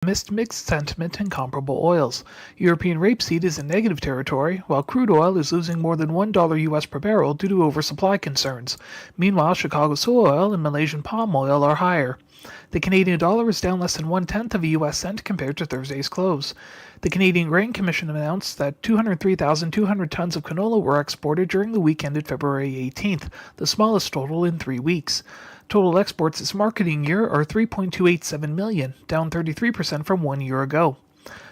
Amidst mixed sentiment in comparable oils. European rapeseed is in negative territory, while crude oil is losing more than $1 US per barrel due to oversupply concerns. Meanwhile, Chicago soy oil and Malaysian palm oil are higher. The Canadian dollar is down less than 1/10 of a US cent compared to Thursday's close. The Canadian Grain Commission announced that 203,200 tons of canola were exported during the week ended February 18th, the smallest total in 3 weeks. Total exports this marketing year are 3.287 million, down 33% from 1 year ago.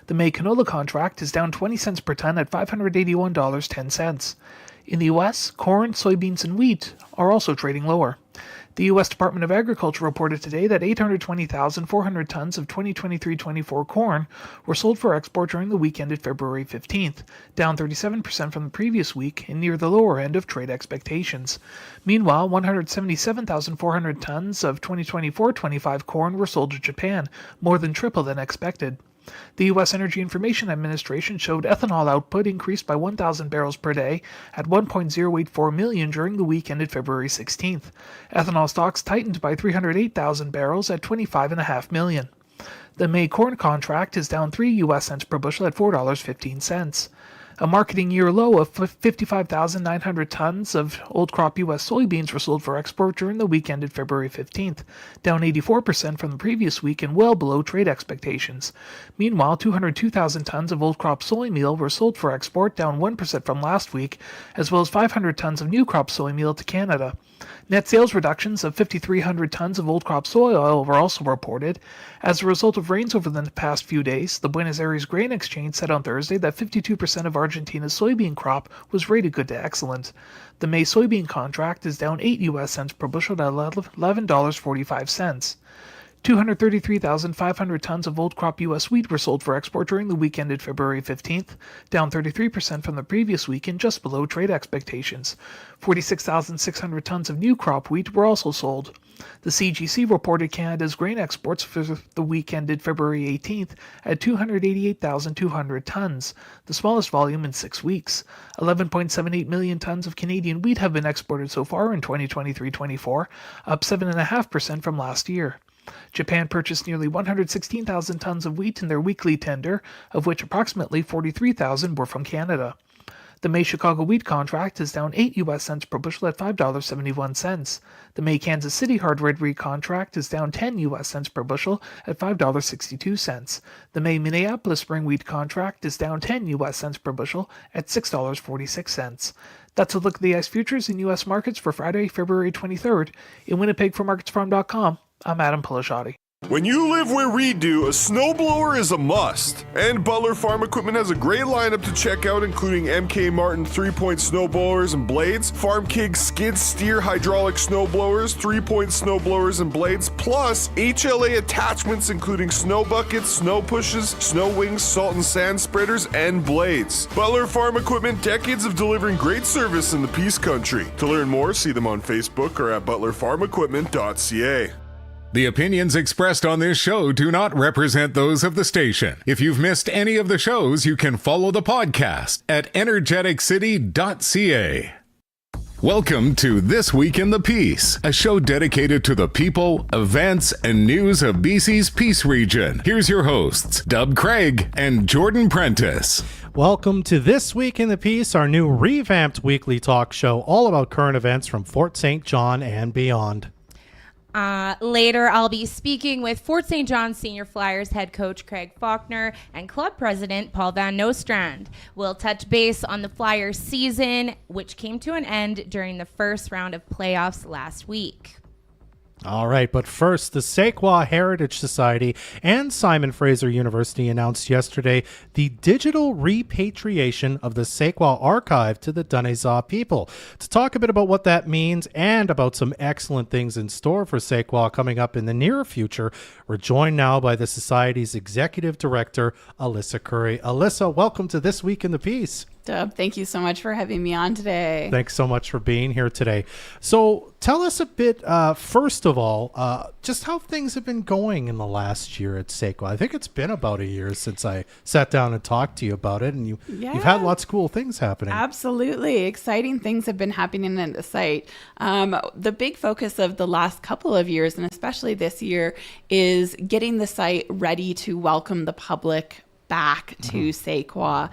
The May canola contract is down 20 cents per ton at $581.10. In the U.S., corn, soybeans, and wheat are also trading lower. The U.S. Department of Agriculture reported today that 820,400 tons of 2023-24 corn were sold for export during the week ended February 15th, down 37% from the previous week and near the lower end of trade expectations. Meanwhile, 177,400 tons of 2024-25 corn were sold to Japan, more than triple than expected. The U.S. Energy Information Administration showed ethanol output increased by 1,000 barrels per day at 1.084 million during the week ended February 16th. Ethanol stocks tightened by 308,000 barrels at 25.5 million. The May corn contract is down 3 U.S. cents per bushel at $4.15. A marketing year low of 55,900 tons of old crop U.S. soybeans were sold for export during the week ended February 15th, down 84% from the previous week and well below trade expectations. Meanwhile, 202,000 tons of old crop soy meal were sold for export, down 1% from last week, as well as 500 tons of new crop soy meal to Canada. Net sales reductions of 5,300 tons of old crop soy oil were also reported. As a result of rains over the past few days, the Buenos Aires Grain Exchange said on Thursday that 52% of Argentina's soybean crop was rated good to excellent. The May soybean contract is down 8 U.S. cents per bushel at $11.45. 233,500 tons of old crop U.S. wheat were sold for export during the week ended February 15th, down 33% from the previous week and just below trade expectations. 46,600 tons of new crop wheat were also sold. The CGC reported Canada's grain exports for the week ended February 18th at 288,200 tons, the smallest volume in 6 weeks. 11.78 million tons of Canadian wheat have been exported so far in 2023-24, up 7.5% from last year. Japan purchased nearly 116,000 tons of wheat in their weekly tender, of which approximately 43,000 were from Canada. The May Chicago wheat contract is down 8 U.S. cents per bushel at $5.71. The May Kansas City hard red wheat contract is down 10 U.S. cents per bushel at $5.62. The May Minneapolis spring wheat contract is down 10 U.S. cents per bushel at $6.46. That's a look at the ICE futures in U.S. markets for Friday, February 23rd. In Winnipeg for MarketsFarm.com, I'm Adam Pilasciati. When you live where we do, a snowblower is a must. And Butler Farm Equipment has a great lineup to check out, including MK Martin 3-point snowblowers and blades, Farm King skid steer hydraulic snowblowers, 3-point snowblowers and blades, plus HLA attachments including snow buckets, snow pushes, snow wings, salt and sand spreaders, and blades. Butler Farm Equipment, decades of delivering great service in the Peace Country. To learn more, see them on Facebook or at butlerfarmequipment.ca. The opinions expressed on this show do not represent those of the station. If you've missed any of the shows, you can follow the podcast at energeticcity.ca. Welcome to This Week in the Peace, a show dedicated to the people, events, and news of BC's Peace region. Here's your hosts, Dub Craig and Jordan Prentice. Welcome to This Week in the Peace, our new revamped weekly talk show all about current events from Fort St. John and beyond. Later, I'll be speaking with Fort St. John Senior Flyers head coach Craig Faulkner and club president Paul Van Nostrand. We'll touch base on the Flyers season, which came to an end during the first round of playoffs last week. All right, but first, the Tse'k'wa Heritage Society and Simon Fraser University announced yesterday the digital repatriation of the Tse'k'wa archive to the Dane-zaa people. To talk a bit about what that means and about some excellent things in store for Tse'k'wa coming up in the near future, we're joined now by the Society's Executive Director, Alyssa Currie. Alyssa, welcome to This Week in the Peace. Dub, thank you so much for having me on today. Thanks so much for being here today. So tell us a bit, first of all, just how things have been going in the last year at Tse'k'wa. I think it's been about a year since I sat down and talked to you about it, and you've had lots of cool things happening. Absolutely. Exciting things have been happening at the site. The big focus of the last couple of years, and especially this year, is getting the site ready to welcome the public back to Tse'k'wa.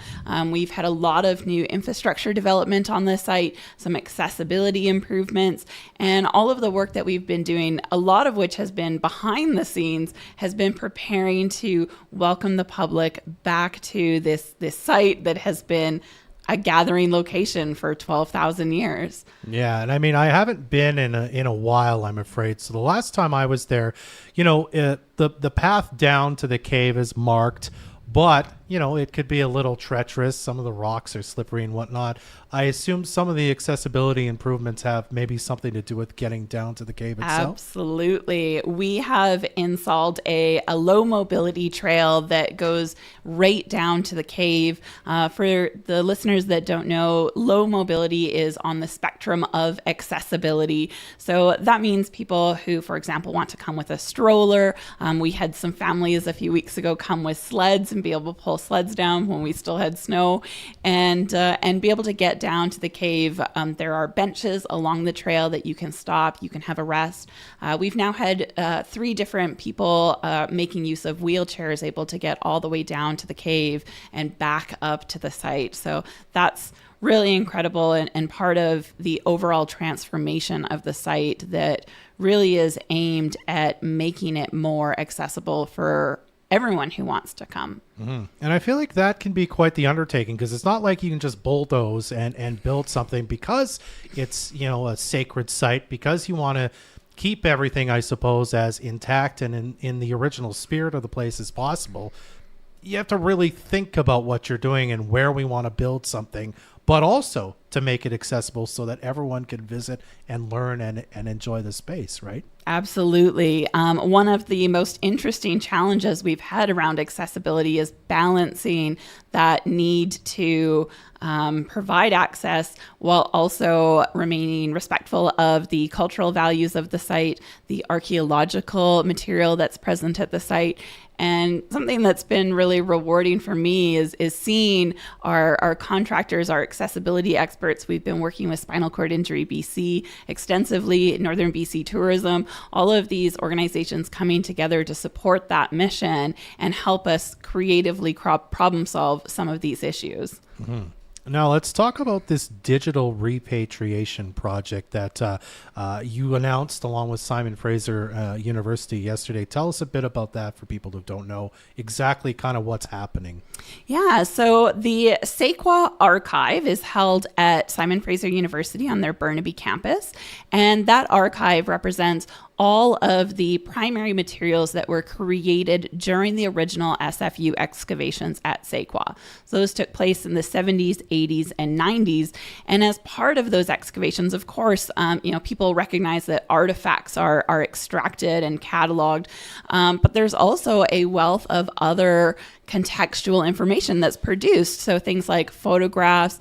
We've had a lot of new infrastructure development on the site, some accessibility improvements, and all of the work that we've been doing, a lot of which has been behind the scenes, has been preparing to welcome the public back to this site that has been a gathering location for 12,000 years. Yeah, and I mean, I haven't been in a while, I'm afraid. So the last time I was there, the path down to the cave is marked, but, it could be a little treacherous. Some of the rocks are slippery and whatnot. I assume some of the accessibility improvements have maybe something to do with getting down to the cave itself. Absolutely. We have installed a low mobility trail that goes right down to the cave. For the listeners that don't know, low mobility is on the spectrum of accessibility. So that means people who, for example, want to come with a stroller. We had some families a few weeks ago come with sleds and be able to pull sleds down when we still had snow, and be able to get down to the cave. There are benches along the trail that you can stop, you can have a rest. We've now had 3 different people making use of wheelchairs able to get all the way down to the cave and back up to the site. So that's really incredible and part of the overall transformation of the site that really is aimed at making it more accessible for everyone who wants to come. Mm-hmm. And I feel like that can be quite the undertaking, because it's not like you can just bulldoze and build something, because it's, a sacred site, because you want to keep everything, I suppose, as intact and in the original spirit of the place as possible. You have to really think about what you're doing and where we want to build something, but also to make it accessible so that everyone can visit and learn and enjoy the space, right? Absolutely. One of the most interesting challenges we've had around accessibility is balancing that need to provide access while also remaining respectful of the cultural values of the site, the archaeological material that's present at the site. And something that's been really rewarding for me is seeing our contractors, our accessibility experts. We've been working with Spinal Cord Injury BC extensively, Northern BC Tourism, all of these organizations coming together to support that mission and help us creatively problem solve some of these issues. Mm-hmm. Now let's talk about this digital repatriation project that you announced along with Simon Fraser University yesterday. Tell us a bit about that for people who don't know exactly kind of what's happening. Yeah, so the Tse'k'wa Archive is held at Simon Fraser University on their Burnaby campus, and that archive represents all of the primary materials that were created during the original SFU excavations at Tse'k'wa. So those took place in the 70s, 80s, and 90s. And as part of those excavations, of course, people recognize that artifacts are extracted and cataloged, but there's also a wealth of other contextual information that's produced. So things like photographs,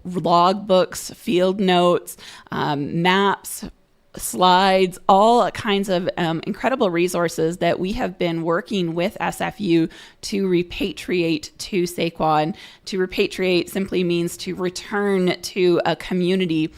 log books, field notes, maps, slides, all kinds of incredible resources that we have been working with SFU to repatriate to Tse'k'wa. And to repatriate simply means to return to a community.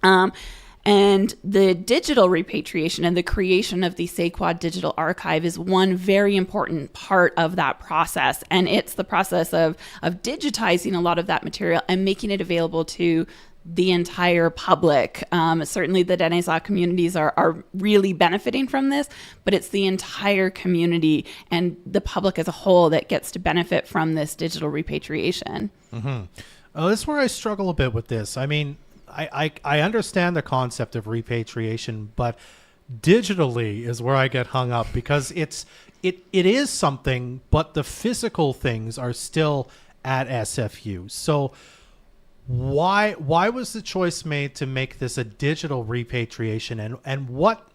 And the digital repatriation and the creation of the Tse'k'wa Digital Archive is one very important part of that process. And it's the process of digitizing a lot of that material and making it available to the entire public. Certainly the Dane-zaa communities are really benefiting from this, but it's the entire community and the public as a whole that gets to benefit from this digital repatriation. Mm-hmm. This is where I struggle a bit with this. I mean, I understand the concept of repatriation, but digitally is where I get hung up, because it is something, but the physical things are still at SFU. So why was the choice made to make this a digital repatriation, and what,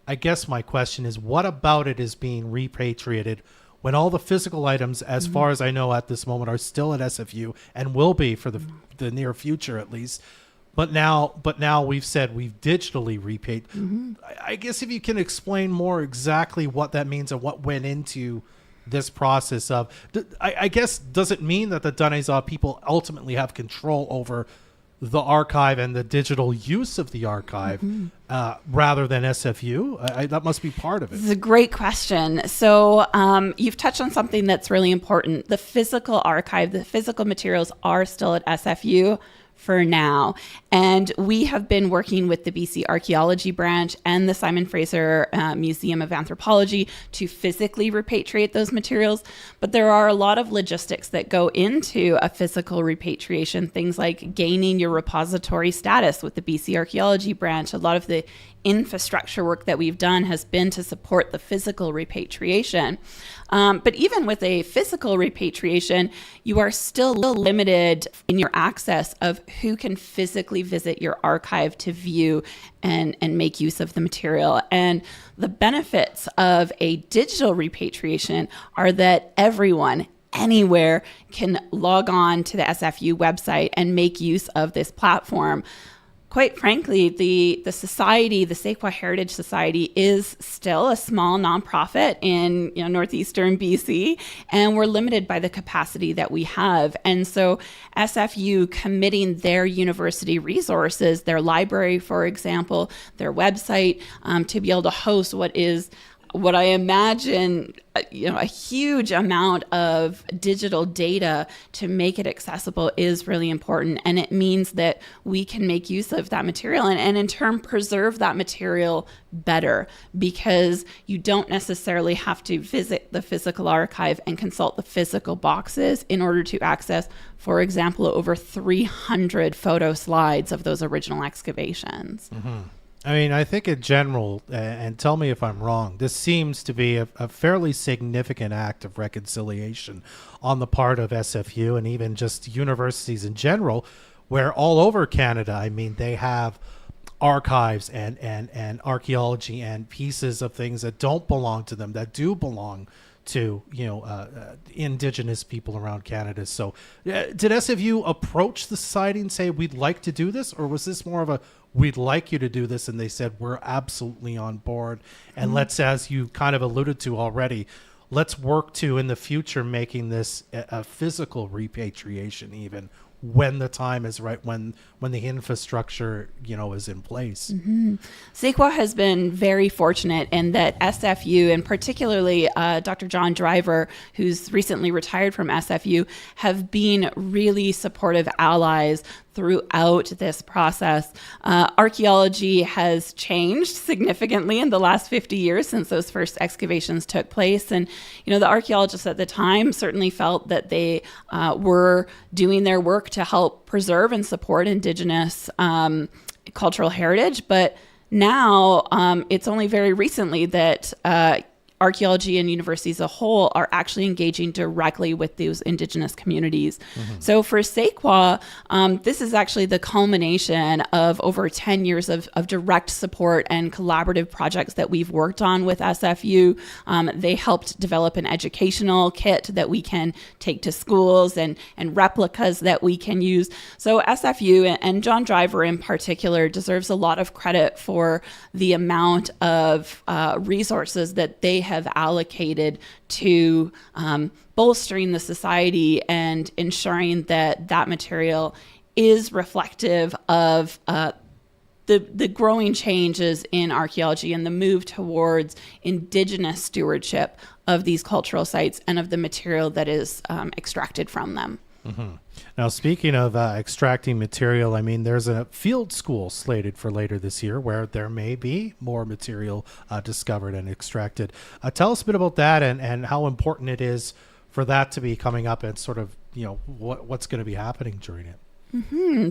I guess my question is, what about it is being repatriated when all the physical items, as far as I know at this moment, are still at SFU and will be for the near future at least. But now we've said we've digitally repaid. I guess if you can explain more exactly what that means and what went into this process of, I guess, does it mean that the Dane-zaa people ultimately have control over the archive and the digital use of the archive rather than SFU? That must be part of it. It's a great question. So you've touched on something that's really important. The physical archive, the physical materials are still at SFU for now. And we have been working with the BC Archaeology Branch and the Simon Fraser Museum of Anthropology to physically repatriate those materials. But there are a lot of logistics that go into a physical repatriation, things like gaining your repository status with the BC Archaeology Branch. A lot of the infrastructure work that we've done has been to support the physical repatriation. But even with a physical repatriation, you are still limited in your access of who can physically visit your archive to view and make use of the material. And the benefits of a digital repatriation are that everyone anywhere can log on to the SFU website and make use of this platform. Quite frankly, the society, the Tse'k'wa Heritage Society, is still a small nonprofit in northeastern BC, and we're limited by the capacity that we have. And so SFU committing their university resources, their library, for example, their website, to be able to host what I imagine, a huge amount of digital data to make it accessible is really important. And it means that we can make use of that material and in turn preserve that material better, because you don't necessarily have to visit the physical archive and consult the physical boxes in order to access, for example, over 300 photo slides of those original excavations. I mean, I think in general, and tell me if I'm wrong, this seems to be a fairly significant act of reconciliation on the part of SFU and even just universities in general, where all over Canada, I mean, they have archives and archaeology and pieces of things that don't belong to them, that do belong to Indigenous people around Canada. So did SFU approach the society and say, we'd like to do this? Or was this more of a, we'd like you to do this, and they said, we're absolutely on board, and let's, as you kind of alluded to already, let's work to, in the future, making this a physical repatriation even when the time is right, when the infrastructure, is in place. Tse'k'wa has been very fortunate in that SFU, and particularly Dr. John Driver, who's recently retired from SFU, have been really supportive allies throughout this process. Archaeology has changed significantly in the last 50 years since those first excavations took place. And, the archaeologists at the time certainly felt that they were doing their work to help preserve and support Indigenous cultural heritage. But now it's only very recently that archaeology and universities as a whole are actually engaging directly with those Indigenous communities. So for Tse'k'wa, this is actually the culmination of over 10 years of direct support and collaborative projects that we've worked on with SFU. They helped develop an educational kit that we can take to schools and replicas that we can use. So SFU and John Driver in particular deserves a lot of credit for the amount of resources that they have allocated to bolstering the society and ensuring that material is reflective of the growing changes in archaeology and the move towards Indigenous stewardship of these cultural sites and of the material that is extracted from them. Now, speaking of extracting material, I mean, there's a field school slated for later this year where there may be more material discovered and extracted. Tell us a bit about that and how important it is for that to be coming up and sort of, what's going to be happening during it.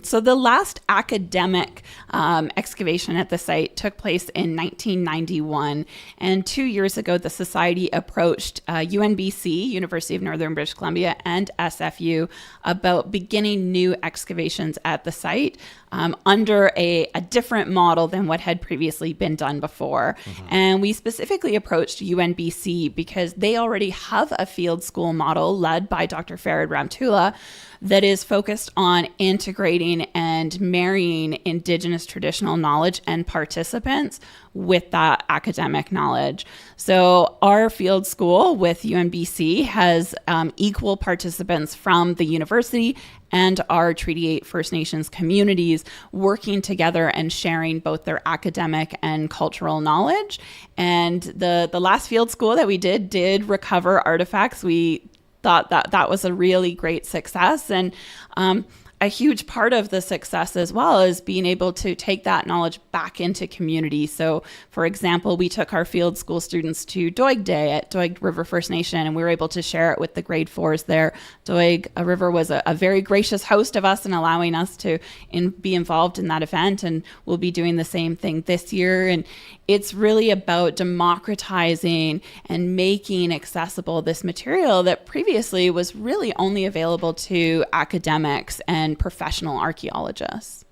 So the last academic excavation at the site took place in 1991. And 2 years ago, the Society approached UNBC, University of Northern British Columbia, and SFU about beginning new excavations at the site under a different model than what had previously been done before. And we specifically approached UNBC because they already have a field school model led by Dr. Farid Ramtula that is focused on integrating and marrying Indigenous traditional knowledge and participants with that academic knowledge. So our field school with UNBC has equal participants from the university and our Treaty 8 First Nations communities working together and sharing both their academic and cultural knowledge. And the last field school that we did recover artifacts. We thought that was a really great success. And a huge part of the success as well is being able to take that knowledge back into community. So, for example, we took our field school students to Doig Day at Doig River First Nation, and we were able to share it with the grade 4s there. Doig River was a very gracious host of us and allowing us to be involved in that event, and we'll be doing the same thing this year. And it's really about democratizing and making accessible this material that previously was really only available to academics and professional archaeologists.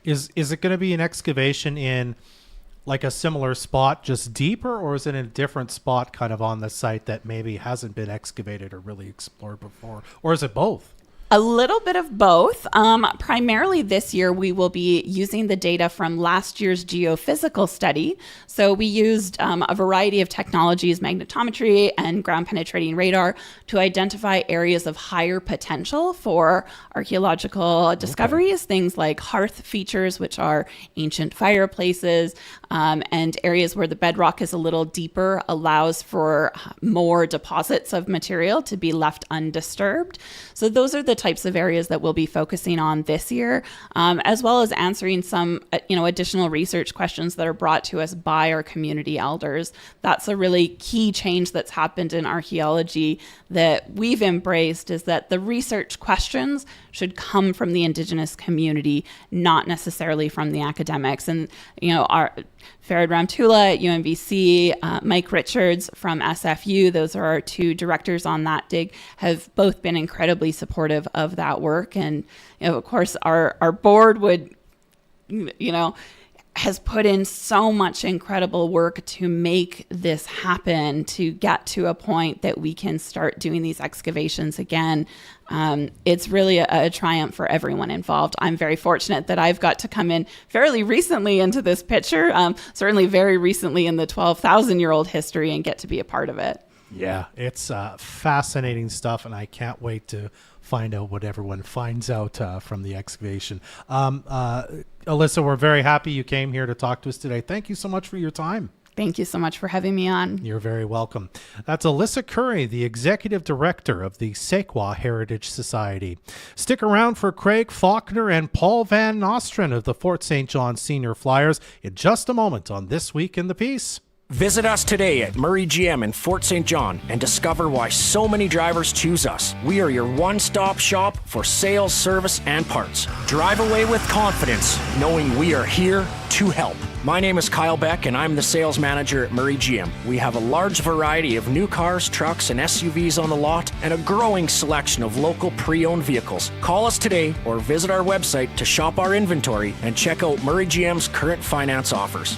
Is it going to be an excavation in like a similar spot, just deeper, or is it in a different spot kind of on the site that maybe hasn't been excavated or really explored before? Or is it both? A little bit of both. Primarily this year, we will be using the data from last year's geophysical study. So we used a variety of technologies, magnetometry and ground penetrating radar, to identify areas of higher potential for archaeological discoveries, things like hearth features, which are ancient fireplaces, and areas where the bedrock is a little deeper allows for more deposits of material to be left undisturbed. So those are the types of areas that we'll be focusing on this year, as well as answering some additional research questions that are brought to us by our community elders. That's a really key change that's happened in archaeology that we've embraced, is that the research questions should come from the Indigenous community, not necessarily from the academics. And our Farid Ramtula at UNBC, Mike Richards from SFU, those are our two directors on that dig, have both been incredibly supportive of that work. And of course our board has put in so much incredible work to make this happen, to get to a point that we can start doing these excavations again. It's really a triumph for everyone involved. I'm very fortunate that I've got to come in fairly recently into this picture, certainly very recently in the 12,000-year-old history, and get to be a part of it. Yeah, it's fascinating stuff, and I can't wait to find out what everyone finds out from the excavation. Alyssa, we're very happy you came here to talk to us today. Thank you so much for your time. Thank you so much for having me on. You're very welcome. That's Alyssa Currie, the Executive Director of the Tse'k'wa Heritage Society. Stick around for Craig Faulkner and Paul Van Nostrand of the Fort St. John Senior Flyers in just a moment on This Week in the Piece. Visit us today at Murray GM in Fort St. John and discover why so many drivers choose us. We are your one-stop shop for sales, service, and parts. Drive away with confidence, knowing we are here to help. My name is Kyle Beck, and I'm the sales manager at Murray GM. We have a large variety of new cars, trucks, and SUVs on the lot, and a growing selection of local pre-owned vehicles. Call us today or visit our website to shop our inventory and check out Murray GM's current finance offers.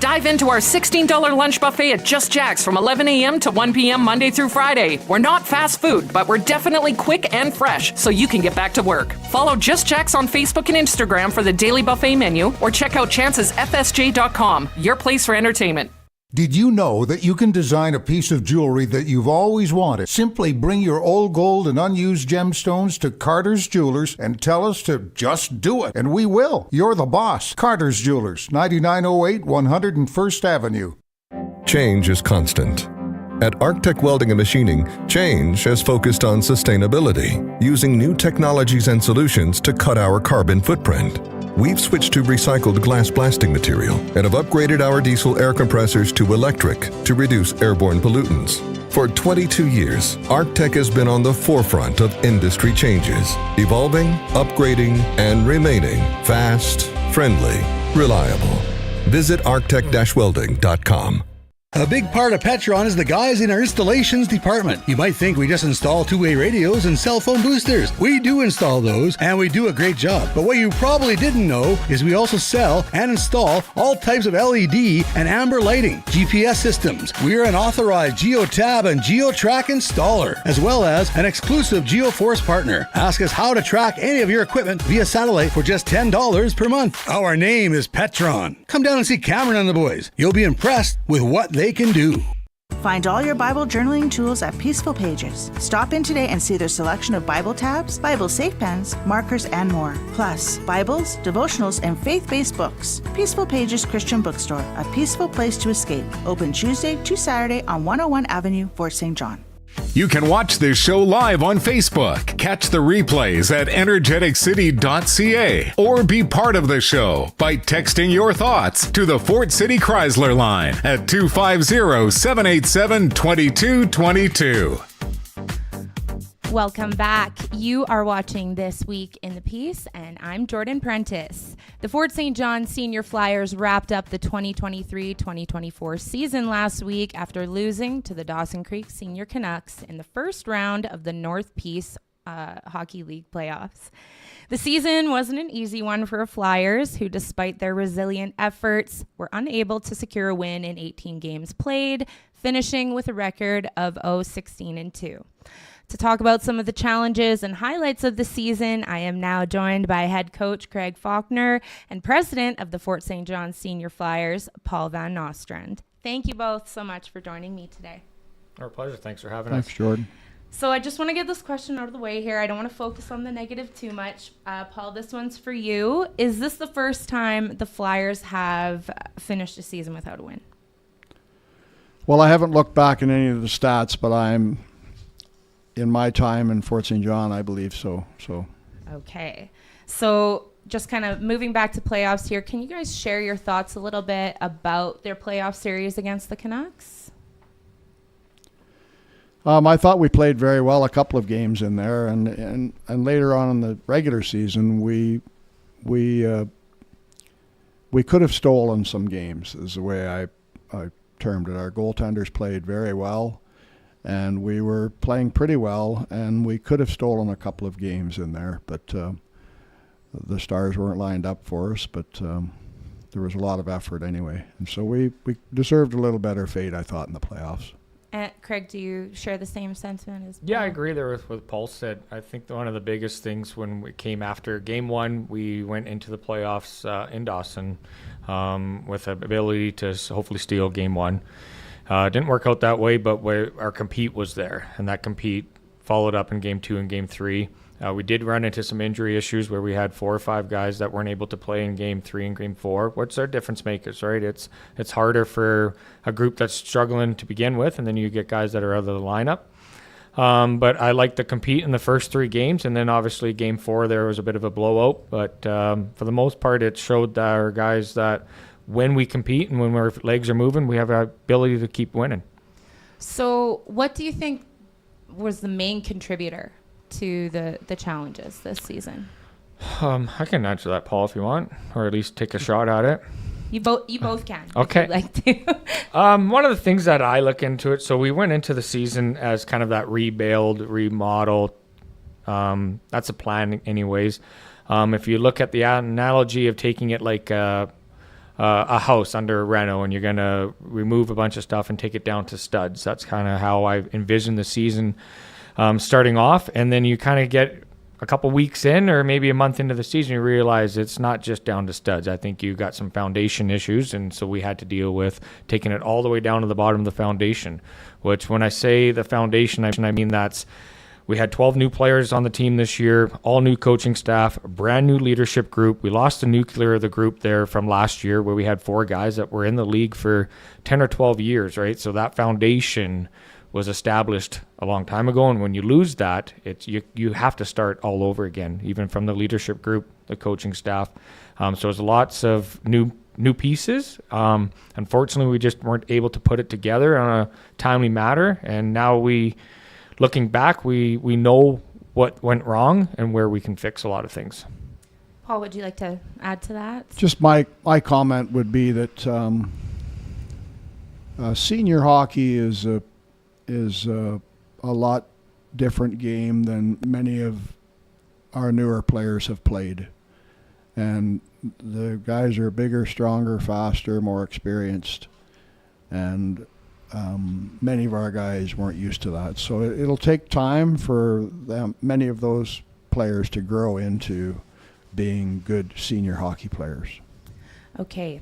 Dive into our $16 lunch buffet at Just Jack's from 11 a.m. to 1 p.m. Monday through Friday. We're not fast food, but we're definitely quick and fresh, so you can get back to work. Follow Just Jack's on Facebook and Instagram for the daily buffet menu, or check out chancesfsj.com, your place for entertainment. Did you know that you can design a piece of jewelry that you've always wanted? Simply bring your old gold and unused gemstones to Carter's Jewelers and tell us to just do it, and we will. You're the boss. Carter's Jewelers, 9908 101st Avenue. Change is constant. At Arctech Welding and Machining, change has focused on sustainability, using new technologies and solutions to cut our carbon footprint. We've switched to recycled glass blasting material and have upgraded our diesel air compressors to electric to reduce airborne pollutants. For 22 years, Arctech has been on the forefront of industry changes, evolving, upgrading, and remaining fast, friendly, reliable. Visit arctech-welding.com. A big part of Petron is the guys in our installations department. You might think we just install two-way radios and cell phone boosters. We do install those, and we do a great job. But what you probably didn't know is we also sell and install all types of LED and amber lighting, GPS systems. We are an authorized GeoTab and GeoTrack installer, as well as an exclusive GeoForce partner. Ask us how to track any of your equipment via satellite for just $10 per month. Our name is Petron. Come down and see Cameron and the boys. You'll be impressed with what they can do. Find all your Bible journaling tools at Peaceful Pages. Stop in today and see their selection of Bible tabs, Bible safe pens, markers, and more. Plus, Bibles, devotionals, and faith-based books. Peaceful Pages Christian Bookstore, a peaceful place to escape. Open Tuesday to Saturday on 101 Avenue, Fort St. John. You can watch this show live on Facebook, catch the replays at energeticcity.ca, or be part of the show by texting your thoughts to the Fort City Chrysler line at 250-787-2222. Welcome back. You are watching This Week in the Peace, and I'm Jordan Prentice. The Fort St. John Senior Flyers wrapped up the 2023-2024 season last week after losing to the Dawson Creek Senior Canucks in the first round of the North Peace Hockey League playoffs. The season wasn't an easy one for Flyers, who, despite their resilient efforts, were unable to secure a win in 18 games played, finishing with a record of 0-16-2. To talk about some of the challenges and highlights of the season, I am now joined by head coach Craig Faulkner and president of the Fort St. John Senior Flyers, Paul Van Nostrand. Thank you both so much for joining me today. Our pleasure. Thanks for having us. Thanks, Jordan. So I just want to get this question out of the way here. I don't want to focus on the negative too much. Paul, this one's for you. Is this the first time the Flyers have finished a season without a win? Well, I haven't looked back in any of the stats, but I'm in my time in Fort St. John, I believe so. Okay. So just kind of moving back to playoffs here, can you guys share your thoughts a little bit about their playoff series against the Canucks? I thought we played very well a couple of games in there, and later on in the regular season, we could have stolen some games, is the way I termed it. Our goaltenders played very well, and we were playing pretty well, and we could have stolen a couple of games in there, but the stars weren't lined up for us, but there was a lot of effort anyway. And so we deserved a little better fate, I thought, in the playoffs. Craig, do you share the same sentiment as Paul? Yeah, I agree there with what Paul said. I think one of the biggest things when we came after Game 1, we went into the playoffs in Dawson with the ability to hopefully steal Game 1. Didn't work out that way, but our compete was there, and that compete followed up in Game 2 and Game 3. We did run into some injury issues where we had 4 or 5 guys that weren't able to play in Game 3 and Game 4. What's our difference makers, right? It's harder for a group that's struggling to begin with, and then you get guys that are out of the lineup. But I like to compete in the first 3 games, and then obviously Game 4 there was a bit of a blowout. But for the most part, it showed our guys that when we compete and when our legs are moving, we have our ability to keep winning. So what do you think was the main contributor to the challenges this season? I can answer that, Paul, if you want, or at least take a shot at it. You both can. Okay. If you'd like to. One of the things that I look into it, so we went into the season as kind of that rebuild, remodel. That's a plan anyways. If you look at the analogy of taking it like a house under a reno, and you're going to remove a bunch of stuff and take it down to studs. That's kind of how I envision the season starting off. And then you kind of get a couple weeks in or maybe a month into the season, you realize it's not just down to studs. I think you got some foundation issues, and so we had to deal with taking it all the way down to the bottom of the foundation, which when I say the foundation, I mean we had 12 new players on the team this year, all new coaching staff, a brand new leadership group. We lost the nuclear of the group there from last year where we had 4 guys that were in the league for 10 or 12 years, right? So that foundation was established a long time ago, and when you lose that, you have to start all over again, even from the leadership group, the coaching staff. So there's lots of new pieces. Unfortunately, we just weren't able to put it together on a timely manner, and now looking back, we know what went wrong and where we can fix a lot of things. Paul, would you like to add to that? Just my comment would be that senior hockey is a lot different game than many of our newer players have played. And the guys are bigger, stronger, faster, more experienced. And many of our guys weren't used to that. So it'll take time for many of those players to grow into being good senior hockey players. Okay.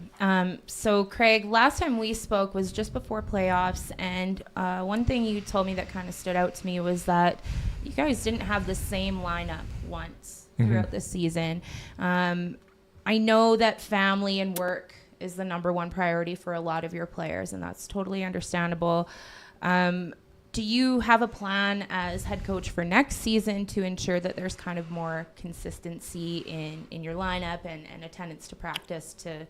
So, Craig, last time we spoke was just before playoffs, and one thing you told me that kind of stood out to me was that you guys didn't have the same lineup once throughout the season. I know that family and work is the number one priority for a lot of your players, and that's totally understandable. Do you have a plan as head coach for next season to ensure that there's kind of more consistency in your lineup and attendance to practice to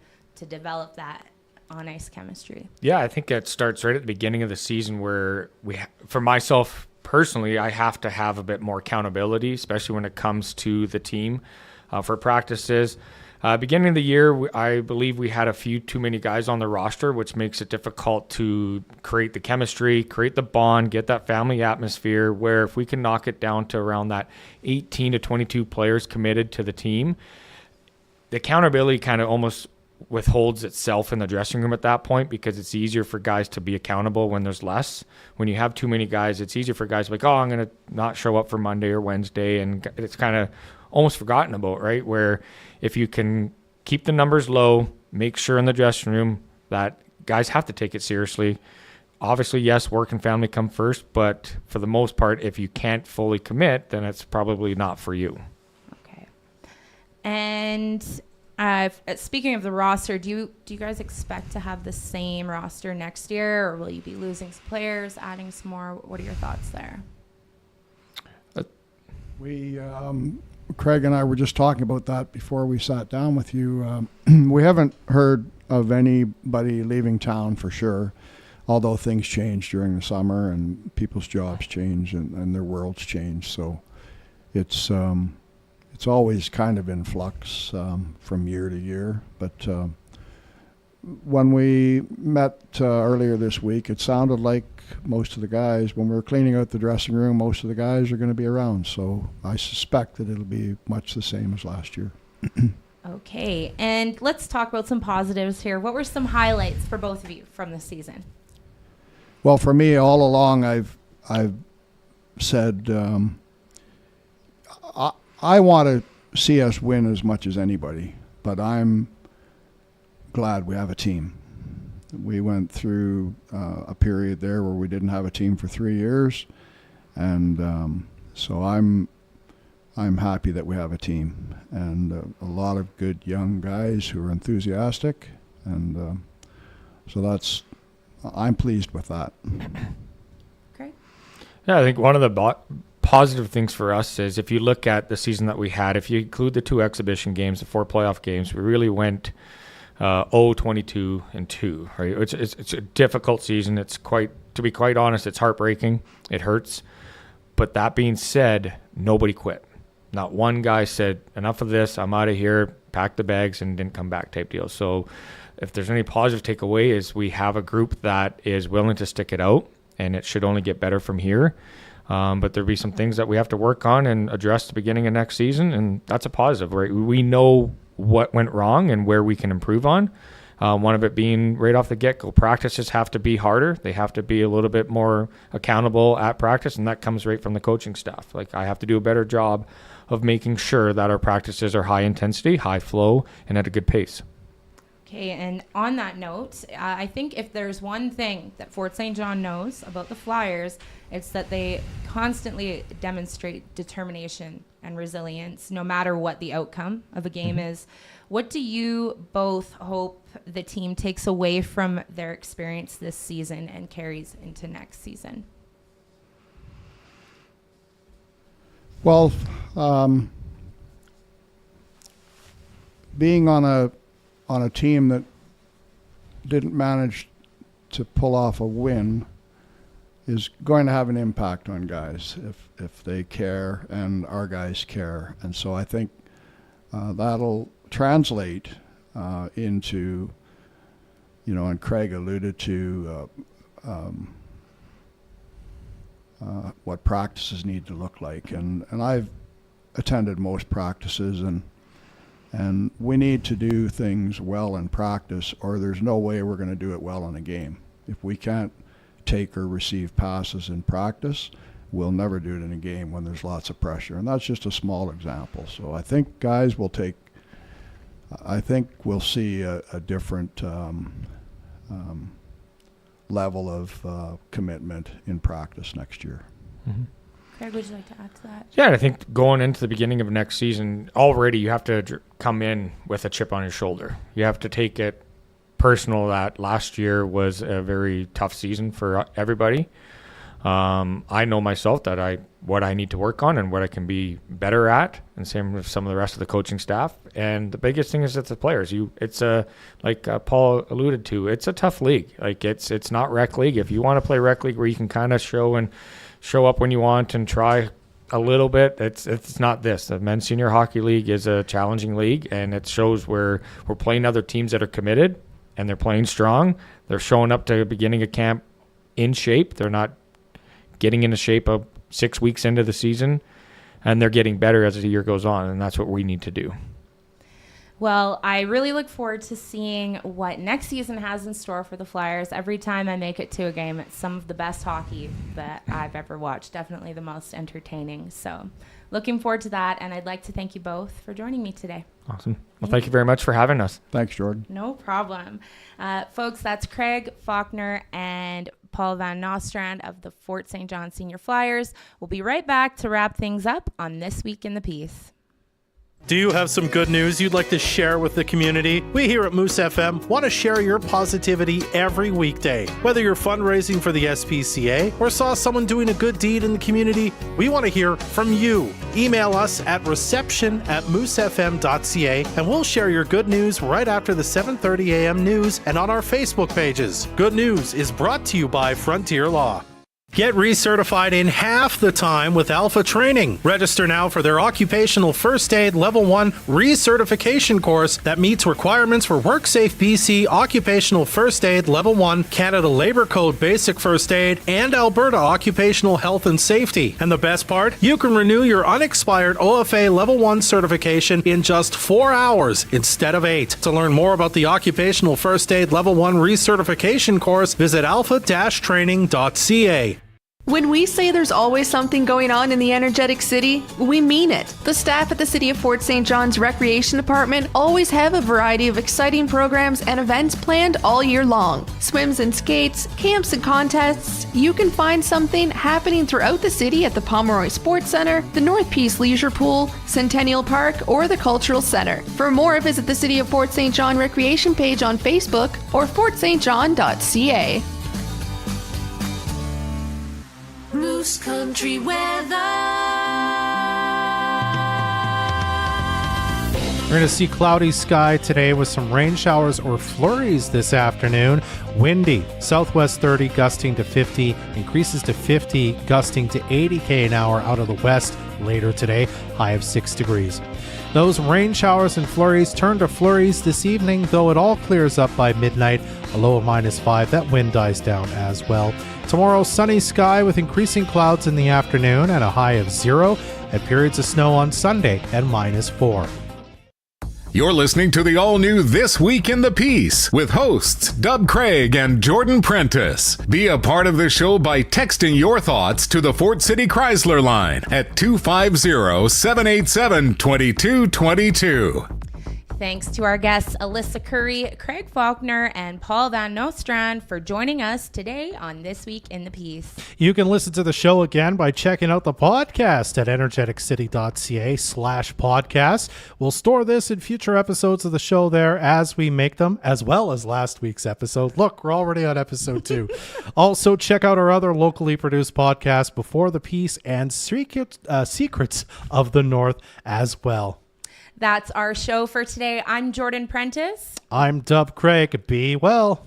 develop that on-ice chemistry? Yeah, I think it starts right at the beginning of the season where for myself personally, I have to have a bit more accountability, especially when it comes to the team for practices. Beginning of the year, I believe we had a few too many guys on the roster, which makes it difficult to create the chemistry, create the bond, get that family atmosphere, where if we can knock it down to around that 18 to 22 players committed to the team, the accountability kind of almost withholds itself in the dressing room at that point, because it's easier for guys to be accountable when there's less. When you have too many guys, it's easier for guys to be like, oh, I'm going to not show up for Monday or Wednesday, and it's kind of almost forgotten about, right? Where if you can keep the numbers low, make sure in the dressing room that guys have to take it seriously. Obviously, yes, work and family come first, but for the most part, if you can't fully commit, then it's probably not for you. Okay. And speaking of the roster, do you guys expect to have the same roster next year, or will you be losing some players, adding some more? What are your thoughts there? Craig and I were just talking about that before we sat down with you. We haven't heard of anybody leaving town for sure, although things change during the summer and people's jobs change and their worlds change. So it's always kind of in flux from year to year. But when we met earlier this week, it sounded like most of the guys, when we were cleaning out the dressing room, most of the guys are going to be around. So I suspect that it'll be much the same as last year. Okay, and let's talk about some positives here. What were some highlights for both of you from this season? Well, for me, all along, I've said I want to see us win as much as anybody, but I'm glad we have a team. We went through a period there where we didn't have a team for 3 years, and so I'm happy that we have a team and a lot of good young guys who are enthusiastic, and so I'm pleased with that. Great. Yeah, I think one of the positive things for us is if you look at the season that we had, if you include the 2 exhibition games, the 4 playoff games, we really went 0-22-2, right? It's a difficult season. To be quite honest, it's heartbreaking. It hurts. But that being said, nobody quit. Not one guy said, enough of this, I'm out of here, packed the bags, and didn't come back type deal. So if there's any positive takeaway is we have a group that is willing to stick it out, and it should only get better from here. But there'll be some things that we have to work on and address at the beginning of next season, and that's a positive, right? We know what went wrong and where we can improve on. One of it being right off the get-go, practices have to be harder. They have to be a little bit more accountable at practice, and that comes right from the coaching staff. Like, I have to do a better job of making sure that our practices are high intensity, high flow, and at a good pace. Okay, and on that note, I think if there's one thing that Fort St. John knows about the Flyers, it's that they constantly demonstrate determination and resilience, no matter what the outcome of a game is. What do you both hope the team takes away from their experience this season and carries into next season? Well, being on a team that didn't manage to pull off a win is going to have an impact on guys if they care and our guys care. And so I think that'll translate into, and Craig alluded to what practices need to look like. And I've attended most practices, and we need to do things well in practice, or there's no way we're going to do it well in a game. If we can't take or receive passes in practice, we'll never do it in a game when there's lots of pressure. And that's just a small example. So I think guys will we'll see a different level of commitment in practice next year. Mm-hmm. Craig, would you like to add to that? Yeah, I think going into the beginning of next season, already you have to come in with a chip on your shoulder. You have to take it personal that last year was a very tough season for everybody. I know myself that what I need to work on and what I can be better at, and same with some of the rest of the coaching staff. And the biggest thing is that the players. It's like Paul alluded to, it's a tough league. Like it's not rec league. If you want to play rec league where you can kind of show up when you want and try a little bit, it's not this. The men's senior hockey league is a challenging league, and it shows where we're playing other teams that are committed and they're playing strong. They're showing up to the beginning of camp in shape. They're not getting into shape of 6 weeks into the season, and they're getting better as the year goes on, and that's what we need to do. Well, I really look forward to seeing what next season has in store for the Flyers. Every time I make it to a game, it's some of the best hockey that I've ever watched, definitely the most entertaining. So looking forward to that, and I'd like to thank you both for joining me today. Awesome. Well, thank you very much for having us. Thanks, Jordan. No problem. Folks, that's Craig Faulkner and Paul Van Nostrand of the Fort St. John Senior Flyers. We'll be right back to wrap things up on This Week in the Piece. Do you have some good news you'd like to share with the community? We here at Moose FM want to share your positivity every weekday. Whether you're fundraising for the SPCA or saw someone doing a good deed in the community, we want to hear from you. Email us at reception@moosefm.ca and we'll share your good news right after the 7:30 a.m. news and on our Facebook pages. Good News is brought to you by Frontier Law. Get recertified in half the time with Alpha Training. Register now for their Occupational First Aid Level 1 recertification course that meets requirements for WorkSafe BC Occupational First Aid Level 1, Canada Labour Code Basic First Aid, and Alberta Occupational Health and Safety. And the best part? You can renew your unexpired OFA Level 1 certification in just 4 hours instead of 8. To learn more about the Occupational First Aid Level 1 recertification course, visit alpha-training.ca. When we say there's always something going on in the energetic city, we mean it. The staff at the City of Fort St. John's Recreation Department always have a variety of exciting programs and events planned all year long. Swims and skates, camps and contests. You can find something happening throughout the city at the Pomeroy Sports Center, the North Peace Leisure Pool, Centennial Park, or the Cultural Center. For more, visit the City of Fort St. John Recreation page on Facebook or fortstjohn.ca. Moose Country weather. We're going to see cloudy sky today with some rain showers or flurries this afternoon. Windy, southwest 30, gusting to 50, increases to 50, gusting to 80 k an hour out of the west later today, high of 6 degrees. Those rain showers and flurries turn to flurries this evening, though it all clears up by midnight, a low of -5. That wind dies down as well. Tomorrow, sunny sky with increasing clouds in the afternoon and a high of 0, and periods of snow on Sunday at -4. You're listening to the all-new This Week in the Piece with hosts Dub Craig and Jordan Prentice. Be a part of the show by texting your thoughts to the Fort City Chrysler line at 250-787-2222. Thanks to our guests Alyssa Currie, Craig Faulkner, and Paul Van Nostrand for joining us today on This Week in the Piece. You can listen to the show again by checking out the podcast at energeticcity.ca/podcast. We'll store this in future episodes of the show there as we make them, as well as last week's episode. Look, we're already on episode 2. Also, check out our other locally produced podcasts, Before the Peace and Secrets of the North as well. That's our show for today. I'm Jordan Prentice. I'm Dub Craig. Be well.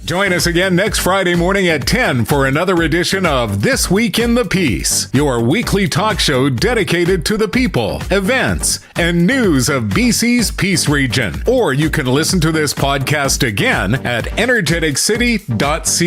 Join us again next Friday morning at 10 for another edition of This Week in the Peace, your weekly talk show dedicated to the people, events, and news of BC's Peace Region. Or you can listen to this podcast again at energeticcity.ca.